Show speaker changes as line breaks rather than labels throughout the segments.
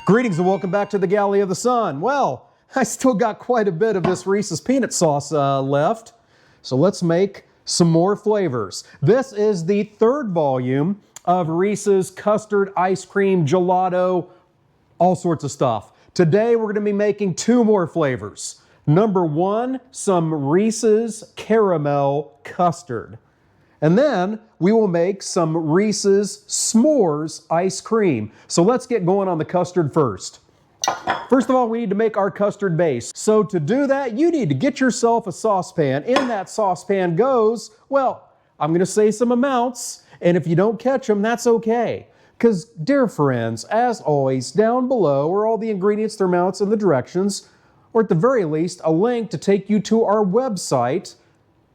Greetings and welcome back to the Galley of the Sun. Well, I still got quite a bit of this Reese's peanut sauce left, so let's make some more flavors. This is the third volume of Reese's custard, ice cream, gelato, all sorts of stuff. Today we're going to be making two more flavors. Number one, some Reese's caramel custard. And then we will make some Reese's s'mores ice cream. So let's get going on the custard first. First of all, we need to make our custard base. So to do that, you need to get yourself a saucepan. In that saucepan goes, well, I'm going to say some amounts, and if you don't catch them, that's okay. Because, dear friends, as always, down below are all the ingredients, their amounts, and the directions, or at the very least, a link to take you to our website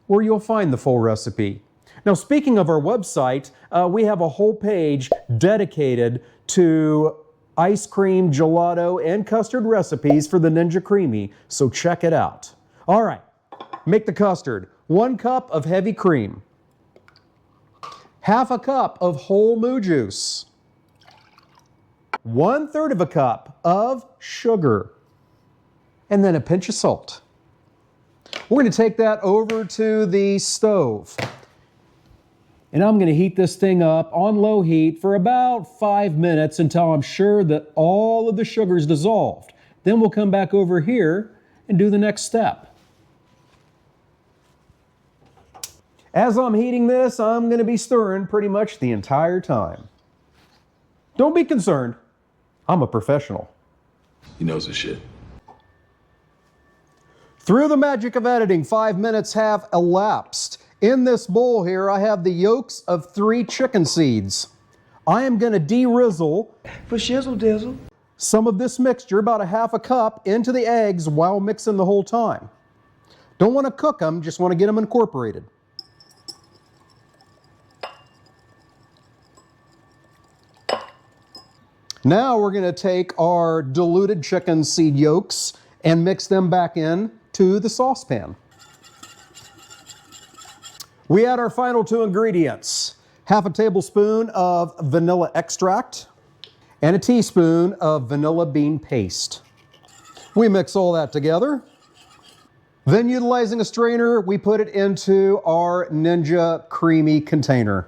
where you'll find the full recipe. Now, speaking of our website, we have a whole page dedicated to ice cream, gelato, and custard recipes for the Ninja CREAMi, so check it out. All right, make the custard. 1 cup of heavy cream, half a cup of whole moo juice, 1/3 of a cup of sugar, and then a pinch of salt. We're going to take that over to the stove. And I'm going to heat this thing up on low heat for about 5 minutes until I'm sure that all of the sugar is dissolved. Then we'll come back over here and do the next step. As I'm heating this, I'm going to be stirring pretty much the entire time. Don't be concerned. I'm a professional.
He knows his shit.
Through the magic of editing, 5 minutes have elapsed. In this bowl here, I have the yolks of 3 chicken seeds. I am going to de-rizzle
for shizzle dizzle
some of this mixture, about a half a cup, into the eggs while mixing the whole time. Don't want to cook them, just want to get them incorporated. Now we're going to take our diluted chicken seed yolks and mix them back in to the saucepan. We add our final 2 ingredients, half a tablespoon of vanilla extract and a teaspoon of vanilla bean paste. We mix all that together. Then, utilizing a strainer, we put it into our Ninja CREAMi container.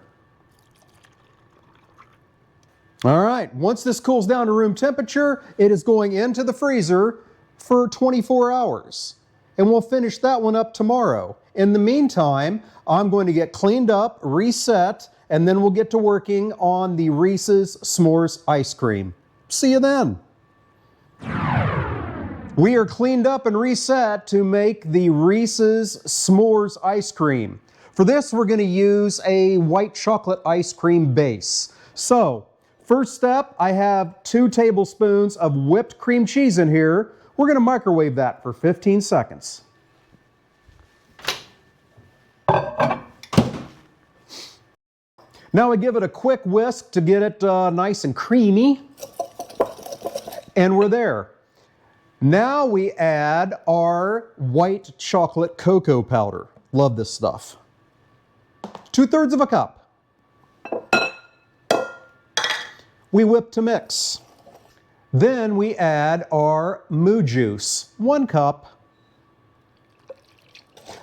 All right, once this cools down to room temperature, it is going into the freezer for 24 hours. And we'll finish that one up tomorrow. In the meantime, I'm going to get cleaned up, reset, and then we'll get to working on the Reese's s'mores ice cream. See you then. We are cleaned up and reset to make the Reese's s'mores ice cream. For this, we're going to use a white chocolate ice cream base. So, first step, I have 2 tablespoons of whipped cream cheese in here. We're going to microwave that for 15 seconds. Now we give it a quick whisk to get it nice and creamy. And we're there. Now we add our white chocolate cocoa powder. Love this stuff. 2/3 of a cup. We whip to mix. Then we add our moo juice, 1 cup.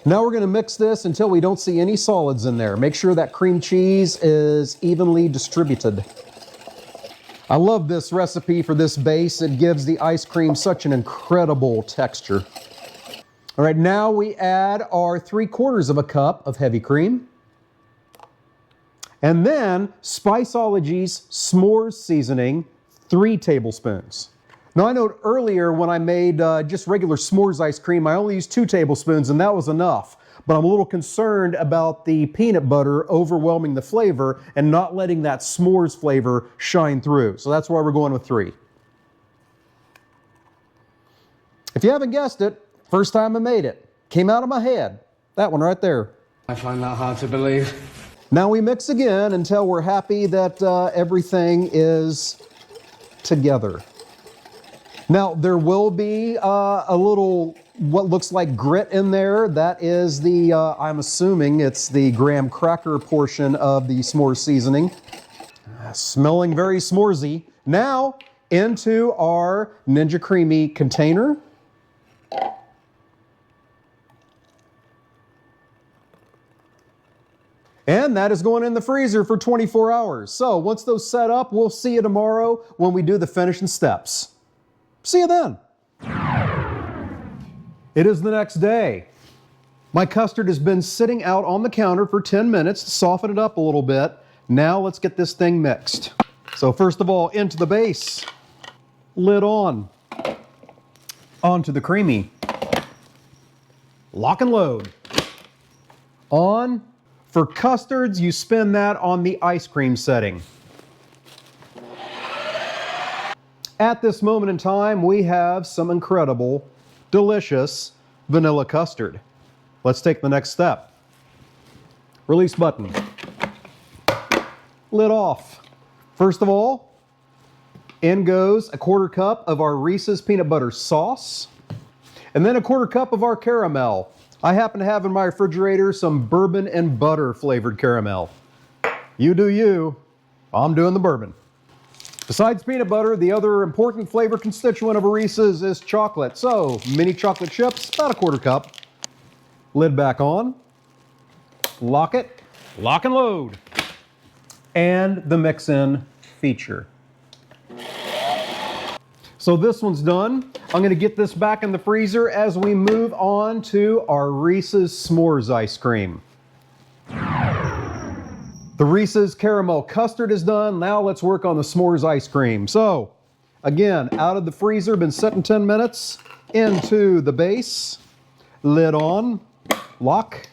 Now we're going to mix this until we don't see any solids in there. Make sure that cream cheese is evenly distributed. I love this recipe for this base. It gives the ice cream such an incredible texture. All right, now we add our 3/4 of a cup of heavy cream. And then Spiceology's s'mores seasoning, 3 tablespoons. Now, I know earlier when I made just regular s'mores ice cream, I only used 2 tablespoons, and that was enough. But I'm a little concerned about the peanut butter overwhelming the flavor and not letting that s'mores flavor shine through. So that's why we're going with 3. If you haven't guessed it, first time I made it. Came out of my head. That one right there.
I find that hard to believe.
Now we mix again until we're happy that everything is together. Now, there will be a little, what looks like grit in there. That is the, I'm assuming it's the graham cracker portion of the s'mores seasoning. Smelling very s'moresy. Now, into our Ninja CREAMi container. And that is going in the freezer for 24 hours. So once those set up, we'll see you tomorrow when we do the finishing steps. See you then. It is the next day. My custard has been sitting out on the counter for 10 minutes to soften it up a little bit. Now let's get this thing mixed. So first of all, into the base, lid on, onto the CREAMi, lock and load, on. For custards, you spin that on the ice cream setting. At this moment in time, we have some incredible, delicious vanilla custard. Let's take the next step. Release button. Lid off. First of all, in goes a 1/4 cup of our Reese's peanut butter sauce, and then a 1/4 cup of our caramel. I happen to have in my refrigerator some bourbon and butter flavored caramel. You do you. I'm doing the bourbon. Besides peanut butter, the other important flavor constituent of a Reese's is chocolate. So, mini chocolate chips, about a 1/4 cup. Lid back on. Lock it. Lock and load. And the mix-in feature. So this one's done. I'm going to get this back in the freezer as we move on to our Reese's S'mores ice cream. The Reese's caramel custard is done. Now let's work on the s'mores ice cream. So again, out of the freezer, been sitting 10 minutes, into the base, lid on, lock,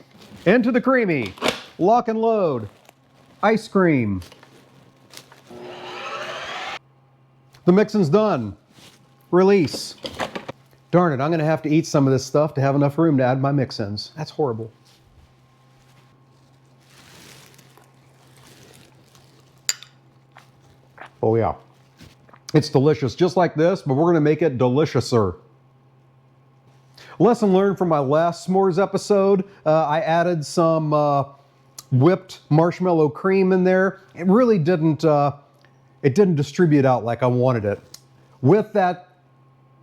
into the CREAMi, lock and load, ice cream. The mixing's done. Release. Darn it, I'm gonna have to eat some of this stuff to have enough room to add my mix-ins. That's horrible. Oh yeah. It's delicious, just like this, but we're gonna make it deliciouser. Lesson learned from my last s'mores episode, I added some whipped marshmallow cream in there. It really didn't distribute out like I wanted it. With that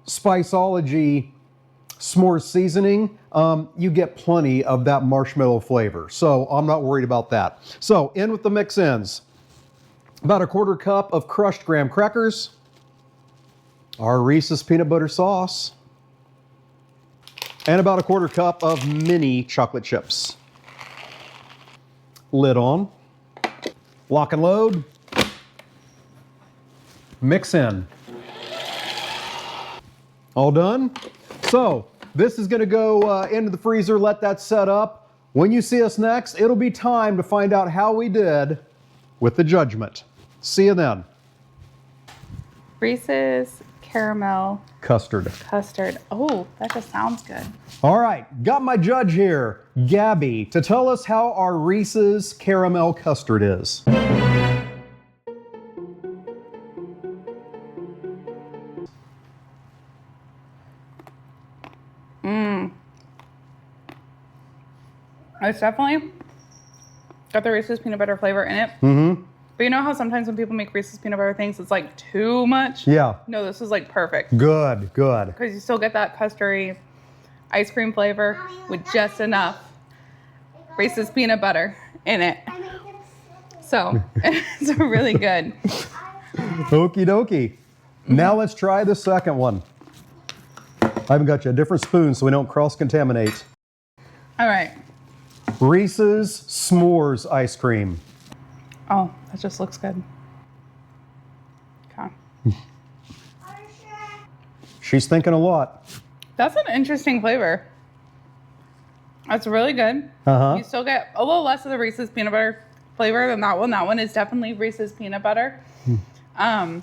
Spiceology s'mores seasoning, you get plenty of that marshmallow flavor. So I'm not worried about that. So in with the mix-ins. About a 1/4 cup of crushed graham crackers, our Reese's peanut butter sauce, and about a 1/4 cup of mini chocolate chips. Lid on, lock and load, mix in. All done? So this is going to go into the freezer, let that set up. When you see us next, it'll be time to find out how we did with the judgment. See you then.
Reese's caramel
Custard.
custard. Oh, that just sounds good.
All right, got my judge here, Gabby, to tell us how our Reese's caramel custard is.
It's definitely got the Reese's peanut butter flavor in it.
Mm-hmm.
But you know how sometimes when people make Reese's peanut butter things, it's like too much?
Yeah.
No, this is like perfect.
Good, good.
Because you still get that custardy ice cream flavor with just enough Reese's peanut butter in it. So it's really good.
Okie dokie. Now let's try the second one. I haven't got you a different spoon so we don't cross-contaminate.
All right.
Reese's S'mores ice cream.
Oh, that just looks good. Okay.
She's thinking a lot.
That's an interesting flavor. That's really good.
Uh-huh.
You still get a little less of the Reese's peanut butter flavor than that one. That one is definitely Reese's peanut butter. I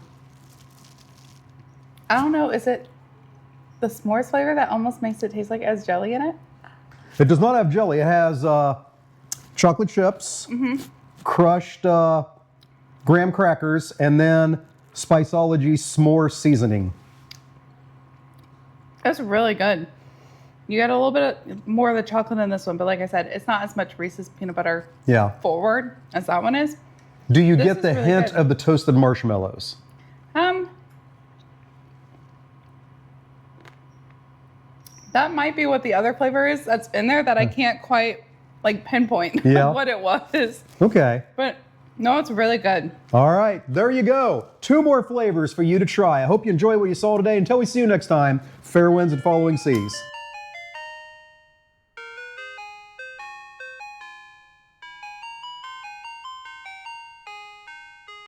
don't know. Is it the s'mores flavor that almost makes it taste like it has jelly in it?
It does not have jelly. It has chocolate chips, crushed graham crackers, and then Spiceology s'more seasoning.
It's really good. You get a little bit more of the chocolate in this one, but like I said, it's not as much Reese's peanut butter forward as that one is.
Do you
This
get
is
the
really
hint
good.
of the toasted marshmallows?
That might be what the other flavor is that's in there that I can't quite like pinpoint
Yeah.
what it was.
Okay.
But no, it's really good.
All right, there you go. 2 more flavors for you to try. I hope you enjoy what you saw today. Until we see you next time, fair winds and following seas.